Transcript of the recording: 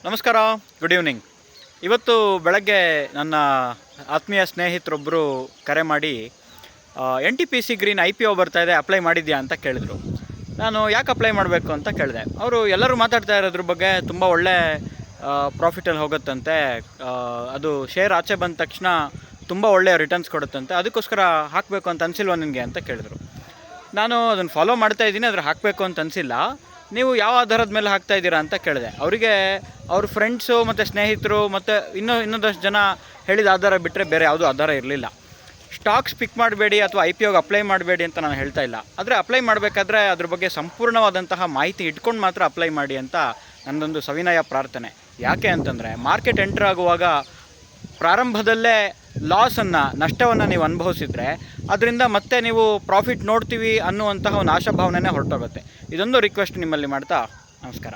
ನಮಸ್ಕಾರ, good evening. ಇವತ್ತು ಬೆಳಗ್ಗೆ ನನ್ನ ಆತ್ಮೀಯ ಸ್ನೇಹಿತರೊಬ್ಬರು ಕರೆ ಮಾಡಿ NTPC ಗ್ರೀನ್ IPO ಬರ್ತಾಯಿದೆ, ಅಪ್ಲೈ ಮಾಡಿದ್ಯಾ ಅಂತ ಕೇಳಿದ್ರು. ನಾನು ಯಾಕೆ ಅಪ್ಲೈ ಮಾಡಬೇಕು ಅಂತ ಕೇಳಿದೆ. ಅವರು ಎಲ್ಲರೂ ಮಾತಾಡ್ತಾ ಇರೋದ್ರ ಬಗ್ಗೆ ತುಂಬ ಒಳ್ಳೆ ಪ್ರಾಫಿಟಲ್ಲಿ ಹೋಗುತ್ತಂತೆ, ಅದು ಶೇರ್ ಆಚೆ ಬಂದ ತಕ್ಷಣ ತುಂಬ ಒಳ್ಳೆಯ ರಿಟರ್ನ್ಸ್ ಕೊಡುತ್ತಂತೆ, ಅದಕ್ಕೋಸ್ಕರ ಹಾಕಬೇಕು ಅಂತ ಅನಿಸಿಲ್ವ ನಿನಗೆ ಅಂತ ಕೇಳಿದ್ರು. ನಾನು ಅದನ್ನು ಫಾಲೋ ಮಾಡ್ತಾ ಇದ್ದೀನಿ, ಆದರೆ ಹಾಕಬೇಕು ಅಂತ ಅನಿಸಿಲ್ಲ. ನೀವು ಯಾವ ಆಧಾರದ ಮೇಲೆ ಹಾಕ್ತಾ ಇದ್ದೀರಾ ಅಂತ ಕೇಳಿದೆ. ಅವರಿಗೆ ಅವ್ರ ಫ್ರೆಂಡ್ಸು ಮತ್ತು ಸ್ನೇಹಿತರು ಮತ್ತು ಇನ್ನೊಂದಷ್ಟು ಜನ ಹೇಳಿದ ಆಧಾರ ಬಿಟ್ಟರೆ ಬೇರೆ ಯಾವುದೂ ಆಧಾರ ಇರಲಿಲ್ಲ. ಸ್ಟಾಕ್ಸ್ ಪಿಕ್ ಮಾಡಬೇಡಿ ಅಥವಾ IPOಗೆ ಅಪ್ಲೈ ಮಾಡಬೇಡಿ ಅಂತ ನಾನು ಹೇಳ್ತಾ ಇಲ್ಲ. ಆದರೆ ಅಪ್ಲೈ ಮಾಡಬೇಕಾದ್ರೆ ಅದ್ರ ಬಗ್ಗೆ ಸಂಪೂರ್ಣವಾದಂತಹ ಮಾಹಿತಿ ಇಟ್ಕೊಂಡು ಮಾತ್ರ ಅಪ್ಲೈ ಮಾಡಿ ಅಂತ ನನ್ನದೊಂದು ಸವಿನಯ ಪ್ರಾರ್ಥನೆ. ಯಾಕೆ ಅಂತಂದರೆ, ಮಾರ್ಕೆಟ್ ಎಂಟ್ರ್ ಆಗುವಾಗ ಪ್ರಾರಂಭದಲ್ಲೇ ನಷ್ಟವನ್ನು ನೀವು ಅನುಭವಿಸಿದರೆ ಅದರಿಂದ ಮತ್ತೆ ನೀವು ಪ್ರಾಫಿಟ್ ನೋಡ್ತೀವಿ ಅನ್ನುವಂತಹ ಒಂದು ಆಶಾಭಾವನೆ ಹೊರಟೋಗುತ್ತೆ. ಇದೊಂದು ರಿಕ್ವೆಸ್ಟ್ ನಿಮ್ಮಲ್ಲಿ ಮಾಡ್ತಾ ನಮಸ್ಕಾರ.